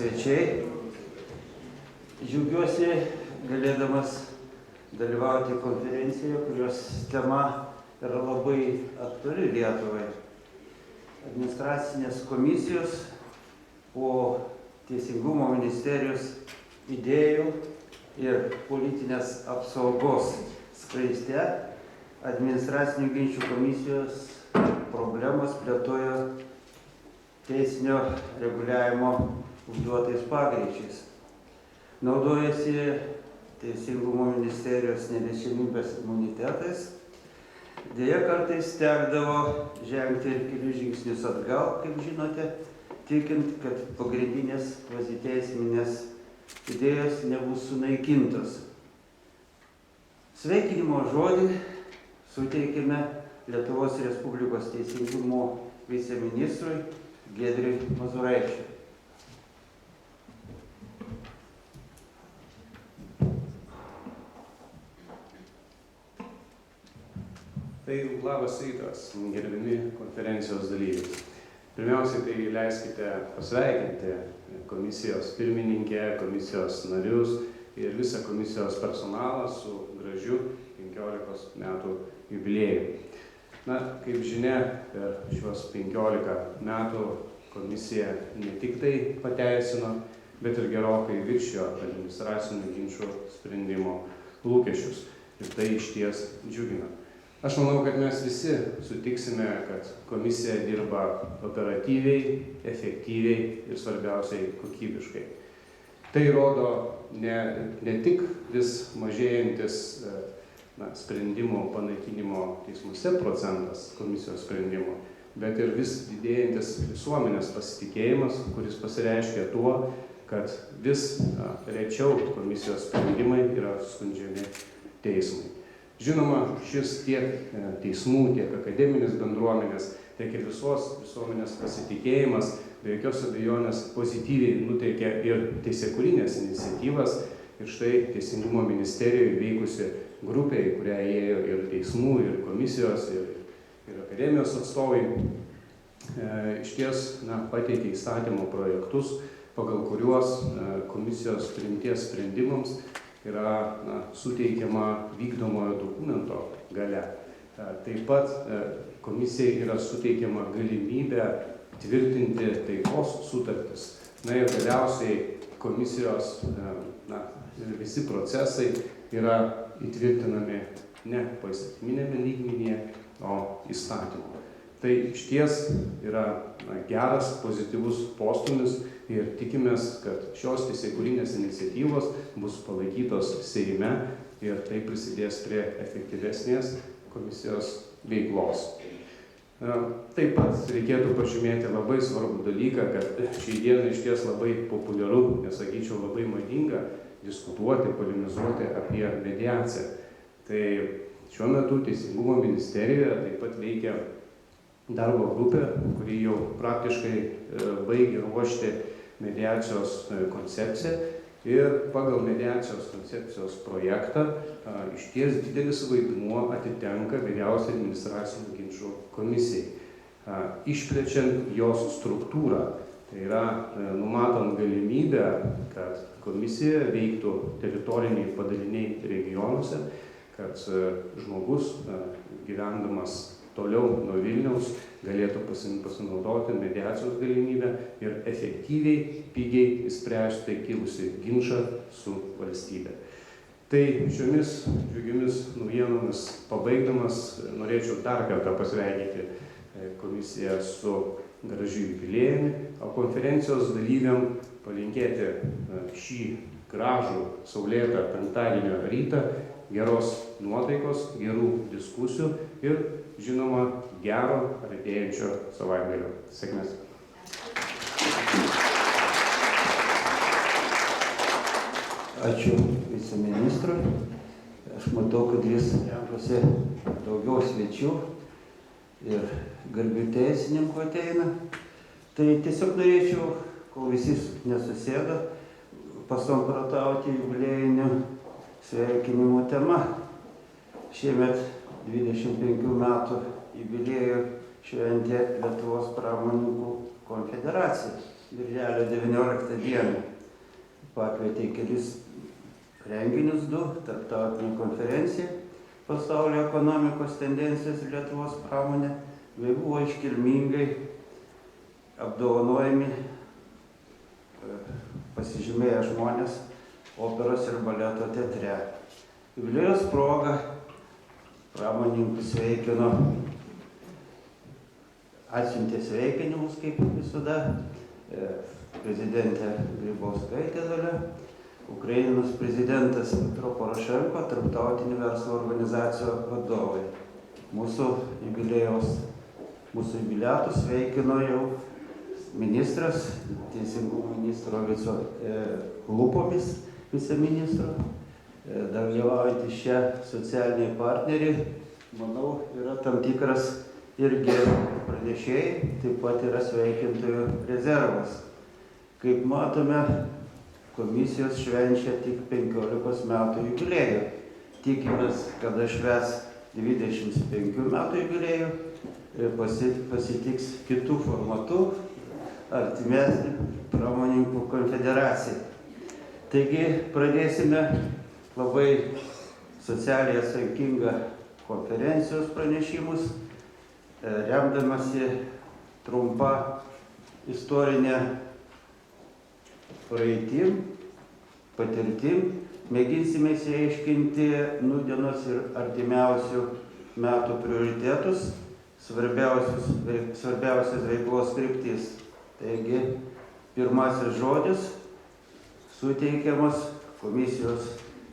svečiai. Džiaugiuosi galėdamas dalyvauti konferencijoje, kurios tema yra labai aktuali Lietuvai. Administracinės komisijos po Teisingumo ministerijos idėjų ir politinės apsaugos skraiste administracinių ginčių komisijos problemos plėtojo teisinio reguliavimo užduotais pagreičiais. Naudojasi Teisingumo ministerijos neliečiamybės imunitetais. Deja, kartais tekdavo žengti ir kelius žingsnius atgal, kaip žinote, tikint, kad pagrindinės kvaziteisminės idėjos nebus sunaikintos. Sveikinimo žodį suteikime Lietuvos Respublikos teisingumo viceministrui Giedriui Mazuraičiui. Tai labas rytas, gerbiami konferencijos dalyviai. Pirmiausiai, tai leiskite pasveikinti komisijos pirmininkę, komisijos narius ir visą komisijos personalą su gražiu 15 metų jubiliejumi. Na, kaip žinia, per šios 15 metų komisija ne tik tai pateisino, bet ir gerokai viršijo administracinių ginčų sprendimo lūkesčius. Ir tai išties džiugina. Aš manau, kad mes visi sutiksime, kad komisija dirba operatyviai, efektyviai ir svarbiausiai kokybiškai. Tai rodo ne tik vis mažėjantis sprendimų panaikinimo teismuose procentas komisijos sprendimų, bet ir vis didėjantis visuomenės pasitikėjimas, kuris pasireiškia tuo, kad vis rečiau komisijos sprendimai yra skundžiami teismui. Žinoma, šis tiek teismų, tiek akademinės bendruomenės, tiek ir visos visuomenės pasitikėjimas be jokios abejonės pozityviai nuteikia ir teisėkūrinės iniciatyvas. Ir štai Teisingumo ministerijoje veikusi grupė, į kurią įėjo ir teismų, ir komisijos, ir akademijos atstovai, išties pateikė įstatymo projektus, pagal kuriuos komisijos priimties sprendimams yra suteikiama vykdomojo dokumento galia. Taip pat komisijai yra suteikiama galimybė tvirtinti taikos sutartis. Na ir galiausiai komisijos visi procesai yra įtvirtinami ne poįstatyminėme lygmenyje, o įstatymu. Tai išties yra geras, pozityvus postūmis ir tikimės, kad šios teisėkūrinės iniciatyvos bus palaikytos Seime ir tai prisidės prie efektyvesnės komisijos veiklos. Taip pat reikėtų pažymėti labai svarbų dalyką, kad šiai dienai išties labai populiaru, nesakyčiau labai madinga, diskutuoti, polemizuoti apie mediaciją. Tai šiuo metu Teisingumo ministerijoje taip pat veikia darbo grupė, kuri jau praktiškai baigė ruošti mediacijos koncepciją ir pagal mediacijos koncepcijos projektą išties didelis vaidmuo atitenka Vyriausiai administracinių ginčų komisijai. Išplečiant jos struktūrą, tai yra numatant galimybę, kad komisija veiktų teritoriniai padaliniai regionuose, kad žmogus gyvendamas toliau nuo Vilniaus galėtų pasinaudoti mediacijos galimybę ir efektyviai, pigiai išspręsti kilusį ginčą su valstybe. Tai šiomis džiugiomis naujienomis pabaigdamas norėčiau dar kartą pasveikinti komisiją su gražiu jubiliejumi, o konferencijos dalyviam palinkėti šį gražų saulėtą penktadienio rytą geros nuotaikos, gerų diskusijų ir žinoma, gero artėjančio savaitgalio. Sėkmės. Ačiū viceministrui. Aš matau, kad jis renkasi daugiau svečių ir garbių teisininkų ateina. Tai tiesiog norėčiau, kol visi nesusėda, pasamprotauti jubiliejinių sveikinimų tema. Šiemet 25 metų jubiliejų šventė Lietuvos pramonininkų konfederacija. birželio 19 dieną pakvietė į kelis renginius, 2, tarptautinė konferencija pasaulio ekonomikos tendencijos ir Lietuvos pramonė, bei buvo iškilmingai apdovanojami pasižymėję žmonės operos ir baleto teatre. Jubiliejaus proga pramoninkus sveikino, atsiuntė sveikinimus, kaip visada, prezidentė Grybauskaitė Dalia, Ukrainos prezidentas Petro Porošenko, tarptautinių verslo organizacijų vadovai. Mūsų jubiliatus sveikino jau ministras, teisingumo ministro lūpomis, viceministro, dalyvaujantys čia socialiniai partneriai, manau, yra tam tikras irgi pranešėjai, taip pat yra sveikintojų rezervas. Kaip matome, komisijos švenčia tik 15 metų jubiliejų. Tikimės, kada švęs 25 metų jubiliejų, pasitiks kitų formatų, artimesnė pramonininkų konfederacija. Taigi pradėsime labai socialiai atsakingą konferencijos pranešimus, remdamasi trumpa istorinė praeitim, patirtim, mėginsime išsiaiškinti nūdienos ir artimiausių metų prioritetus, svarbiausias veiklos kryptis. Taigi, pirmasis žodis suteikiamas komisijos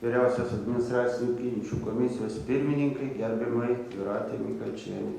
vyriausios administracinių ginčų komisijos pirmininkai gerbiamai Jūratei Mikalčienei.